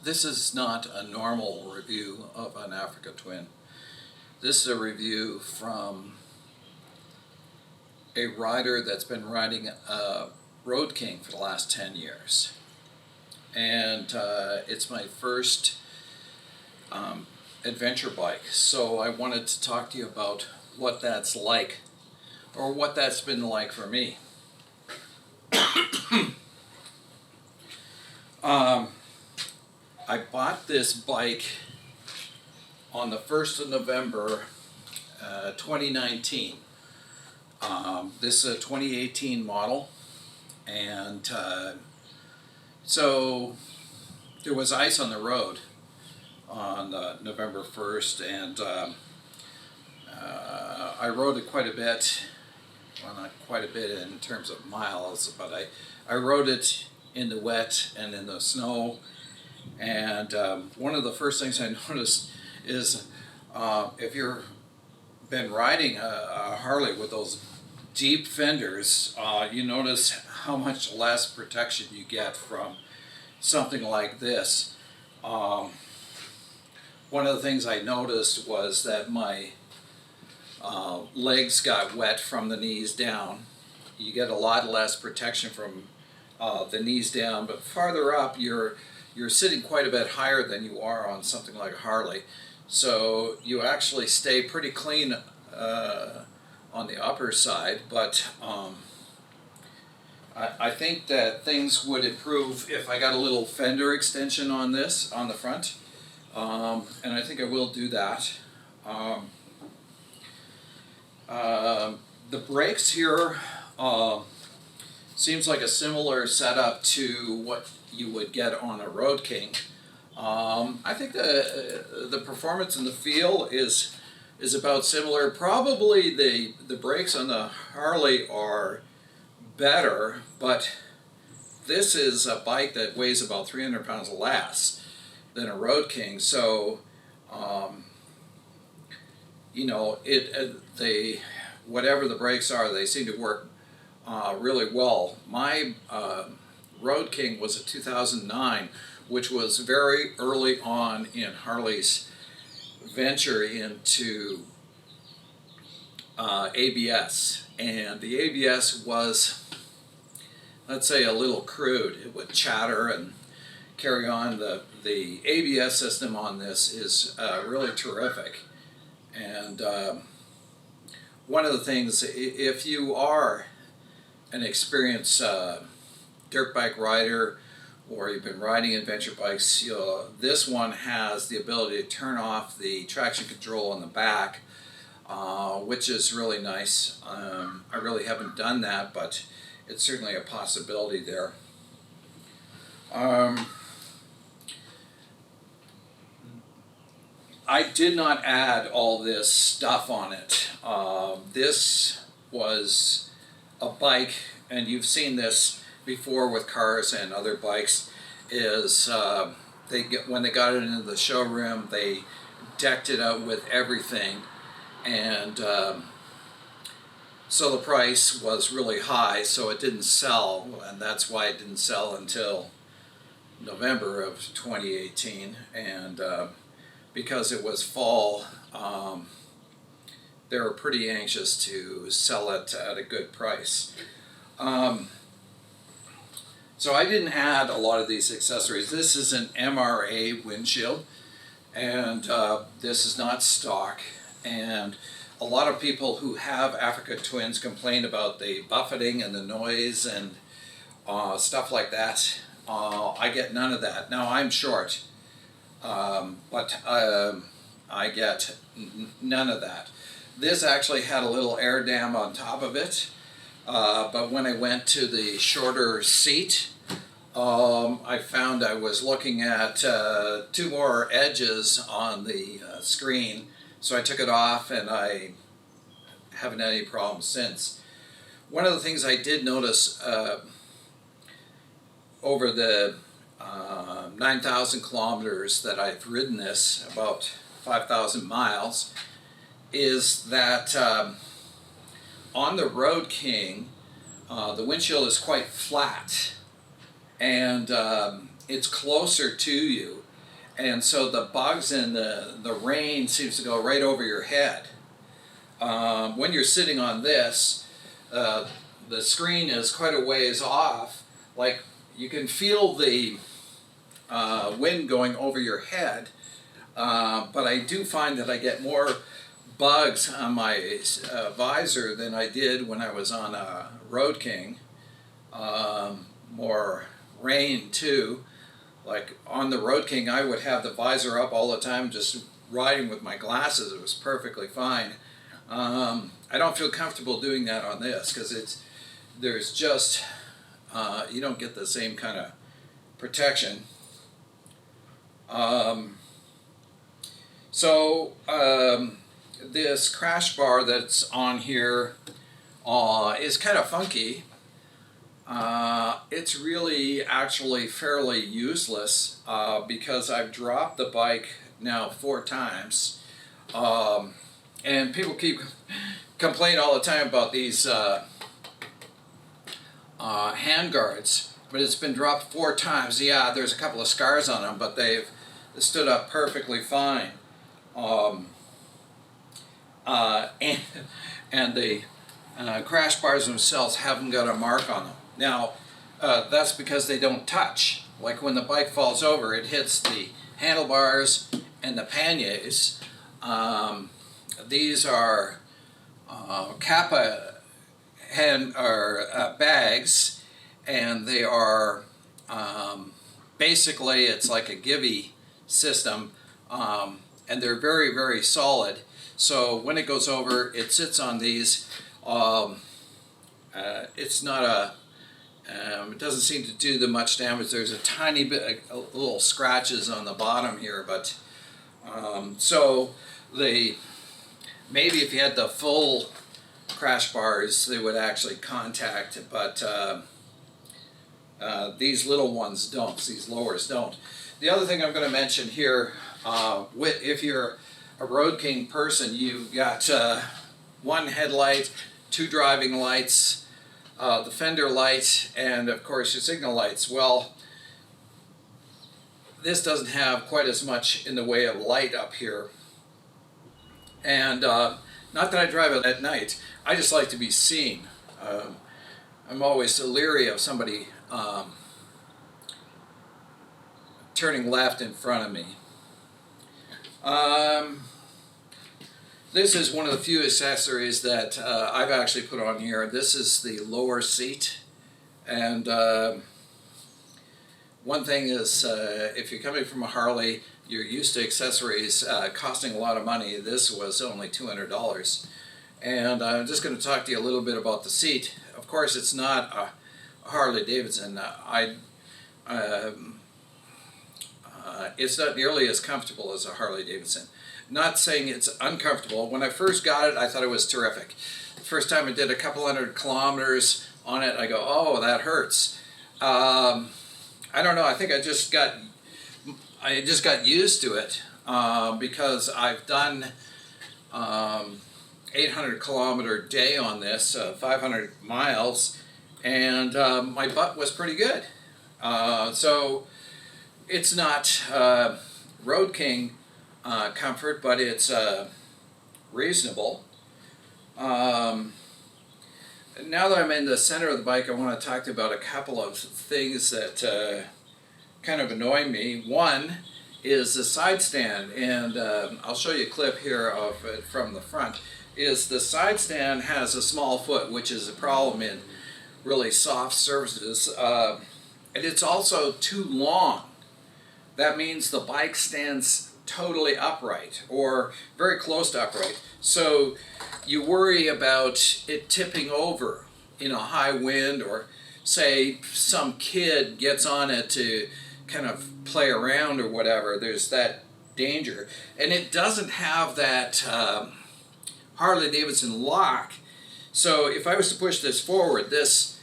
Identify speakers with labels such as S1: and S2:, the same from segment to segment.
S1: This is not a normal review of an Africa Twin. This is a review from a rider that's been riding a Road King for the last 10 years. And it's my first adventure bike, so I wanted to talk to you about what that's like, or what that's been like for me. I bought this bike on the 1st of November 2019. This is a 2018 model, and so there was ice on the road on November 1st, and I rode it quite a bit. Well, not quite a bit in terms of miles, but I rode it in the wet and in the snow. And one of the first things I noticed is if you've been riding a Harley with those deep fenders, you notice how much less protection you get from something like this. One of the things I noticed was that my legs got wet from the knees down. You get a lot less protection from the knees down, but farther up you're sitting quite a bit higher than you are on something like a Harley, so you actually stay pretty clean on the upper side. But I think that things would improve if I got a little fender extension on this on the front, and I think I will do that. The brakes here seems like a similar setup to what you would get on a Road King. I think the performance and the feel is about similar. Probably the brakes on the Harley are better, but this is a bike that weighs about 300 pounds less than a Road King, so you know, whatever the brakes are, they seem to work really well. My Road King was a 2009, which was very early on in Harley's venture into ABS, and the ABS was, let's say, a little crude. It would chatter and carry on. The ABS system on this is really terrific, and one of the things, if you are an experienced dirt bike rider, or you've been riding adventure bikes, this one has the ability to turn off the traction control on the back, which is really nice. I really haven't done that, but it's certainly a possibility there. I did not add all this stuff on it. This was a bike, and you've seen this before with cars and other bikes, is when they got it into the showroom, they decked it out with everything, and so the price was really high, so it didn't sell, and that's why it didn't sell until November of 2018. And because it was fall, they were pretty anxious to sell it at a good price. So I didn't add a lot of these accessories. This is an MRA windshield, and this is not stock. And a lot of people who have Africa Twins complain about the buffeting and the noise and stuff like that. I get none of that. Now, I'm short, but I get none of that. This actually had a little air dam on top of it, but when I went to the shorter seat, I found I was looking at two more edges on the screen, so I took it off, and I haven't had any problems since. One of the things I did notice over the 9,000 kilometers that I've ridden this, about 5,000 miles, is that on the Road King, the windshield is quite flat, and it's closer to you. and so the bugs and the rain seems to go right over your head. When you're sitting on this, the screen is quite a ways off. Like, you can feel the wind going over your head, but I do find that I get more bugs on my visor than I did when I was on a Road King. More rain too. Like on the Road King, I would have the visor up all the time, just riding with my glasses. It was perfectly fine. I don't feel comfortable doing that on this because there's just you don't get the same kind of protection. This crash bar that's on here is kind of funky. It's really actually fairly useless because I've dropped the bike now 4 times. And people keep complaining all the time about these hand guards, but it's been dropped 4 times. Yeah, there's a couple of scars on them, but they've stood up perfectly fine. And the crash bars themselves haven't got a mark on them. Now, that's because they don't touch. Like when the bike falls over, it hits the handlebars and the panniers. These are Kappa bags, and they are basically, it's like a givey system, and they're very, very solid. So when it goes over, it sits on these. It's not it doesn't seem to do the much damage. There's a tiny bit, little scratches on the bottom here, but so maybe if you had the full crash bars, they would actually contact, but these little ones don't, these lowers don't. The other thing I'm going to mention here, if you're a Road King person, you've got 1 headlight, 2 driving lights, the fender light, and of course your signal lights. Well, this doesn't have quite as much in the way of light up here. And not that I drive it at night, I just like to be seen. I'm always leery of somebody turning left in front of me. This is one of the few accessories that I've actually put on here. This is the lower seat, and one thing is if you're coming from a Harley, you're used to accessories costing a lot of money. This was only $200, and I'm just going to talk to you a little bit about the seat. Of course, it's not a Harley Davidson. It's not nearly as comfortable as a Harley Davidson. Not saying it's uncomfortable. When I first got it, I thought it was terrific. The first time I did a couple 100 kilometers on it, I go, oh, that hurts. I don't know. I think I just got used to it because I've done 800 kilometer day on this, 500 miles, and my butt was pretty good. So it's not Road King comfort, but it's reasonable. Now that I'm in the center of the bike, I want to talk about a couple of things that kind of annoy me. One is the side stand, and I'll show you a clip here of it from the front. The side stand has a small foot, which is a problem in really soft surfaces, and it's also too long. That means the bike stands totally upright or very close to upright. So you worry about it tipping over in a high wind, or say some kid gets on it to kind of play around or whatever. There's that danger. And it doesn't have that Harley Davidson lock. So if I was to push this forward, this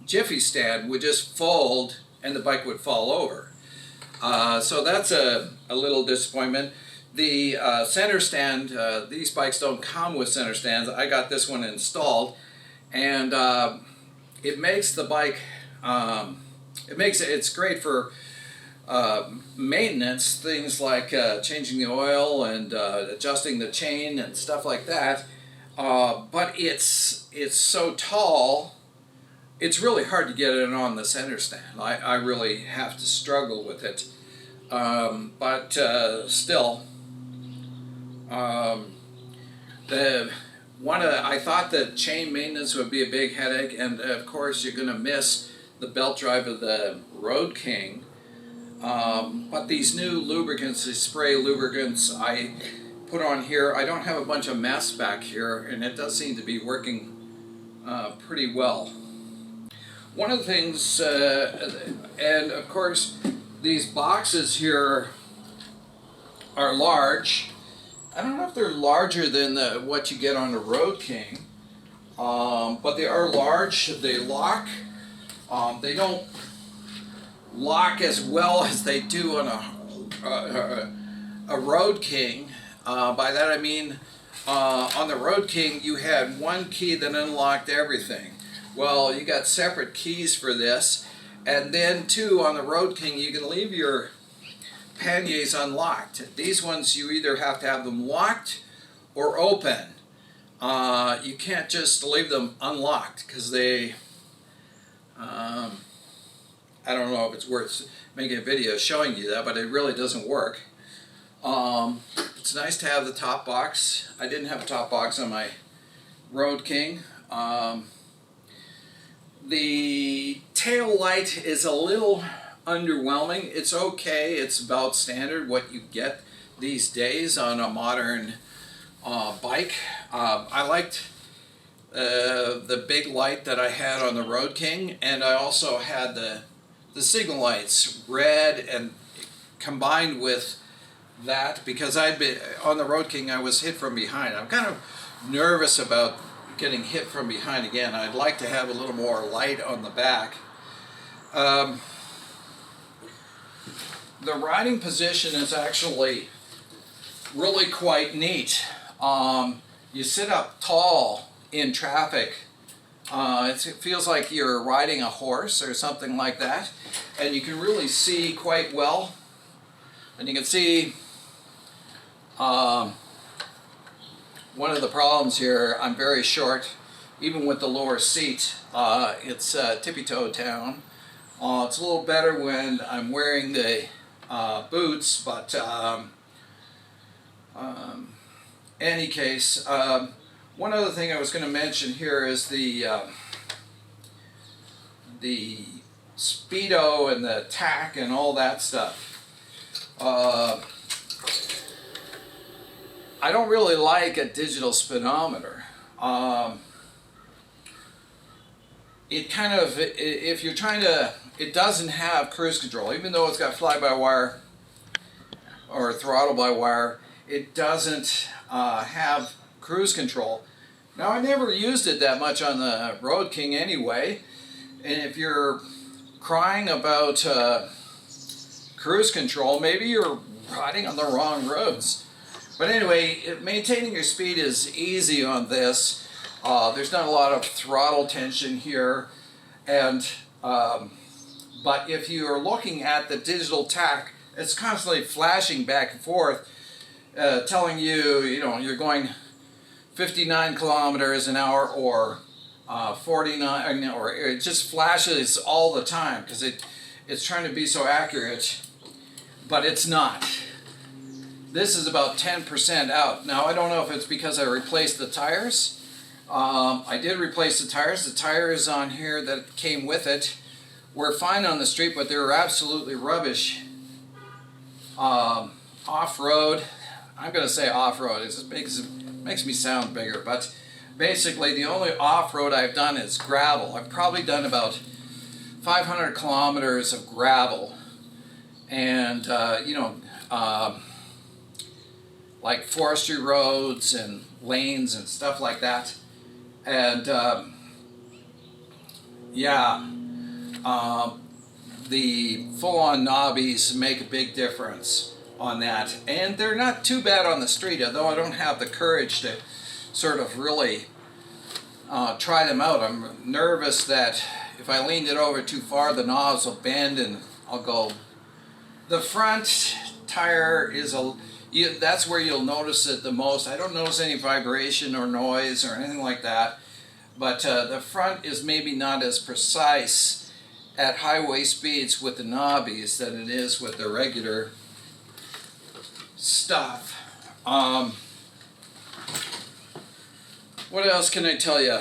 S1: jiffy stand would just fold and the bike would fall over. So that's a little disappointment. The center stand, these bikes don't come with center stands. I got this one installed, and it makes the bike it's great for maintenance, things like changing the oil and adjusting the chain and stuff like that. But it's so tall, it's really hard to get it on the center stand. I really have to struggle with it. But still, I thought that chain maintenance would be a big headache, and of course you're going to miss the belt drive of the Road King. But these new lubricants, these spray lubricants I put on here, I don't have a bunch of mess back here, and it does seem to be working pretty well. One of the things, and of course these boxes here are large. I don't know if they're larger than what you get on the Road King, but they are large. They lock. They don't lock as well as they do on a Road King. By that I mean, on the Road King you had one key that unlocked everything. Well, you got separate keys for this, and then too on the Road King you can leave your panniers unlocked. These ones you either have to have them locked or open. You can't just leave them unlocked because they I don't know if it's worth making a video showing you that, but it really doesn't work. It's nice to have the top box. I didn't have a top box on my Road King. The tail light is a little underwhelming. It's okay. It's about standard what you get these days on a modern bike. I liked the big light that I had on the Road King, and I also had the signal lights, red, and combined with that, because I'd been on the Road King, I was hit from behind. I'm kind of nervous about getting hit from behind again. I'd like to have a little more light on the back. The riding position is actually really quite neat. You sit up tall in traffic. It feels like you're riding a horse or something like that, and you can really see quite well. And you can see one of the problems here, I'm very short, even with the lower seat. It's tippy-toe town. It's a little better when I'm wearing the boots, but any case, one other thing I was going to mention here is the speedo and the tack and all that stuff. I don't really like a digital speedometer. It kind of, if you're trying to, it doesn't have cruise control, even though it's got fly-by-wire or throttle-by-wire. It doesn't have cruise control. Now, I never used it that much on the Road King anyway, and if you're crying about cruise control, maybe you're riding on the wrong roads. But anyway, maintaining your speed is easy on this. There's not a lot of throttle tension here, and but if you are looking at the digital tack, it's constantly flashing back and forth, telling you, you're going 59 kilometers an hour or 49, or it just flashes all the time because it's trying to be so accurate, but it's not. This is about 10% out. Now, I don't know if it's because I replaced the tires. I did replace the tires. The tires on here that came with it were fine on the street, but they were absolutely rubbish off-road. I'm going to say off-road. It just makes me sound bigger, but basically the only off-road I've done is gravel. I've probably done about 500 kilometers of gravel, and like forestry roads and lanes and stuff like that. And the full-on knobbies make a big difference on that, and they're not too bad on the street, although I don't have the courage to sort of really try them out. I'm nervous that if I leaned it over too far, the knobs will bend and I'll go. The front tire is that's where you'll notice it the most. I don't notice any vibration or noise or anything like that, but the front is maybe not as precise at highway speeds with the knobbies than it is with the regular stuff. What else can I tell you?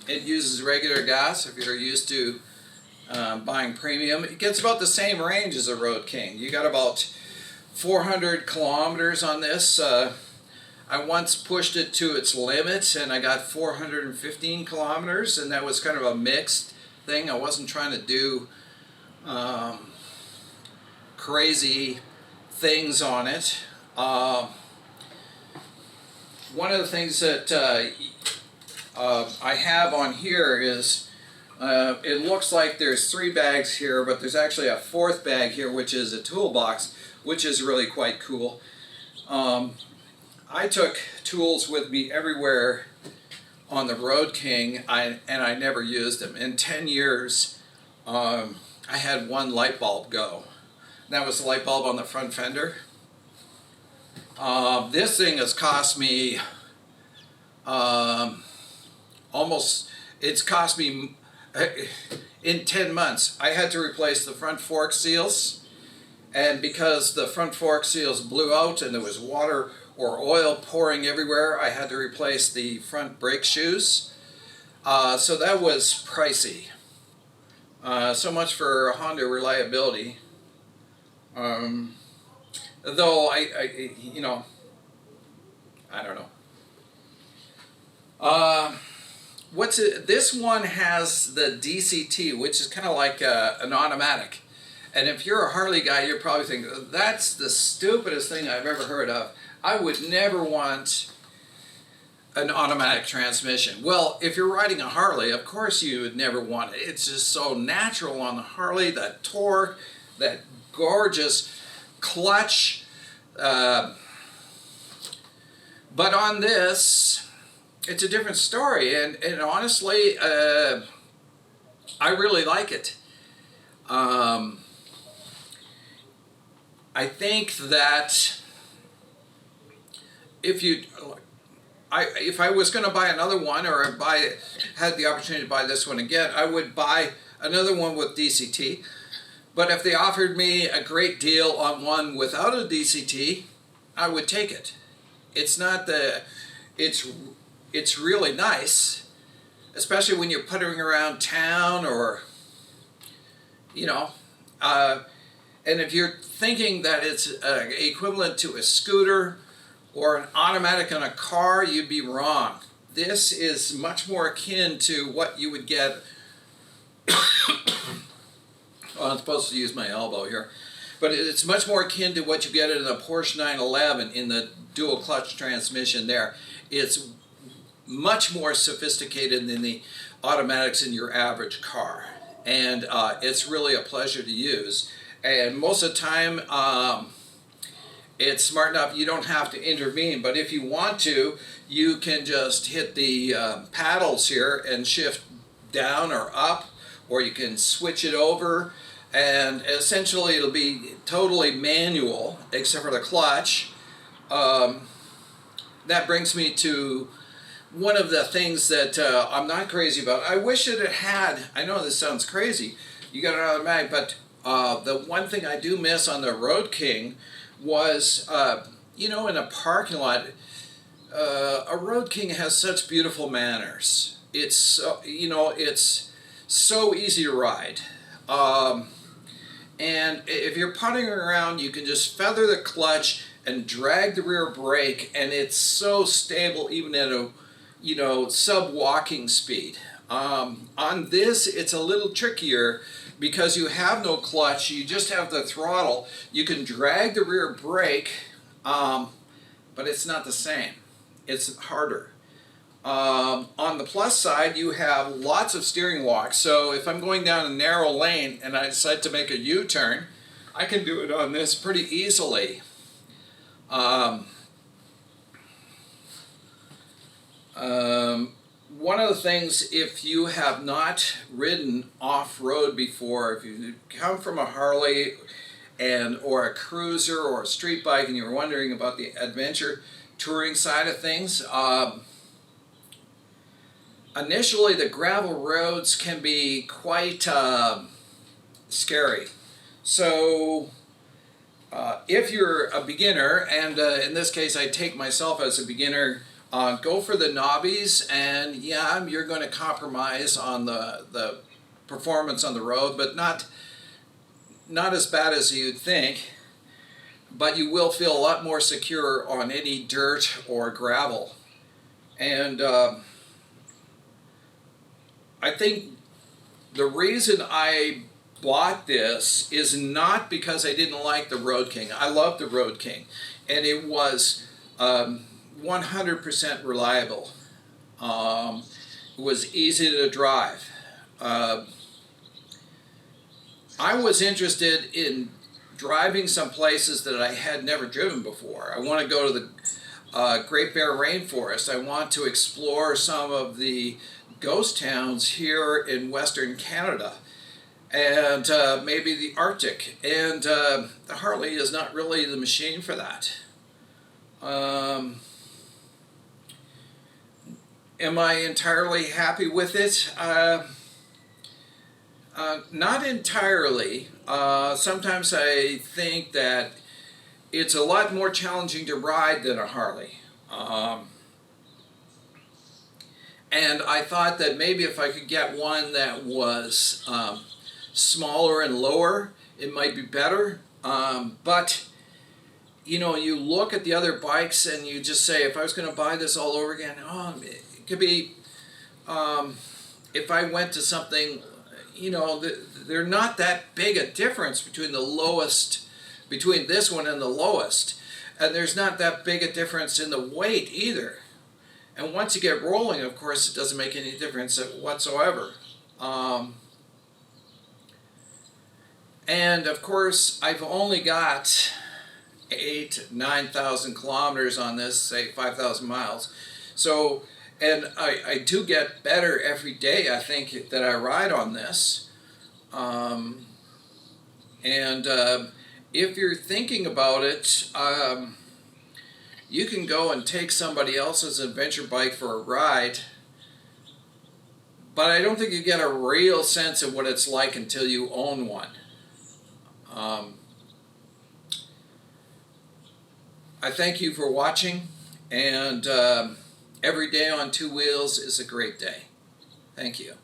S1: It uses regular gas if you're used to buying premium. It gets about the same range as a Road King. You got about 400 kilometers on this. I once pushed it to its limit and I got 415 kilometers, and that was kind of a mixed thing. I wasn't trying to do crazy things on it. One of the things that I have on here is it looks like there's 3 bags here, but there's actually a 4th bag here, which is a toolbox, which is really quite cool. I took tools with me everywhere on the Road King, and I never used them. In 10 years, I had 1 light bulb go. That was the light bulb on the front fender. This thing has cost me it's cost me in 10 months. I had to replace the front fork seals, and because the front fork seals blew out and there was water or oil pouring everywhere, I had to replace the front brake shoes. So that was pricey. So much for Honda reliability. Though you know, I don't know. This one has the DCT, which is kind of like an automatic. And if you're a Harley guy, you're probably thinking, that's the stupidest thing I've ever heard of. I would never want an automatic transmission. Well, if you're riding a Harley, of course you would never want it. It's just so natural on the Harley, that torque, that gorgeous clutch. But on this, it's a different story, and honestly, I really like it. I think that if I was going to buy another one, or had the opportunity to buy this one again, I would buy another one with DCT. But if they offered me a great deal on one without a DCT, I would take it. It's not it's really nice, especially when you're puttering around town, or you know, and if you're thinking that it's equivalent to a scooter or an automatic on a car, you'd be wrong. This is much more akin to what you would get. Well, I'm supposed to use my elbow here, but it's much more akin to what you get in a Porsche 911 in the dual clutch transmission there. It's much more sophisticated than the automatics in your average car, and it's really a pleasure to use. And most of the time, it's smart enough you don't have to intervene, but if you want to, you can just hit the paddles here and shift down or up, or you can switch it over, and essentially it'll be totally manual except for the clutch. That brings me to one of the things that I'm not crazy about. I wish that it had, I know this sounds crazy, you got an automatic, but the one thing I do miss on the Road King was, you know, in a parking lot, a Road King has such beautiful manners. It's, you know, it's so easy to ride. And if you're putting around, you can just feather the clutch and drag the rear brake, and it's so stable even at a, you know, sub-walking speed. On this, it's a little trickier because you have no clutch, you just have the throttle. You can drag the rear brake, but it's not the same. It's harder. On the plus side, you have lots of steering walks. So if I'm going down a narrow lane and I decide to make a U-turn, I can do it on this pretty easily. one of the things, if you have not ridden off-road before, if you come from a Harley or a cruiser or a street bike and you're wondering about the adventure touring side of things, initially the gravel roads can be quite scary. So if you're a beginner, and in this case I take myself as a beginner, go for the knobbies, and yeah, you're going to compromise on the performance on the road, but not as bad as you'd think. But you will feel a lot more secure on any dirt or gravel. And I think the reason I bought this is not because I didn't like the Road King. I love the Road King, and it was 100% reliable. It was easy to drive. I was interested in driving some places that I had never driven before. I want to go to the Great Bear Rainforest. I want to explore some of the ghost towns here in Western Canada, and maybe the Arctic. And the Harley is not really the machine for that. Am I entirely happy with it? Not entirely. Sometimes I think that it's a lot more challenging to ride than a Harley. And I thought that maybe if I could get one that was smaller and lower, it might be better. But you know, you look at the other bikes and you just say, if I was going to buy this all over again, it could be, if I went to something, you know, they're not that big a difference between between this one and the lowest. And there's not that big a difference in the weight either. And once you get rolling, of course, it doesn't make any difference whatsoever. And of course, I've only got 9,000 kilometers on this, say 5,000 miles. So, and I do get better every day, I think, that I ride on this. If you're thinking about it, you can go and take somebody else's adventure bike for a ride, but I don't think you get a real sense of what it's like until you own one. I thank you for watching, and every day on two wheels is a great day. Thank you.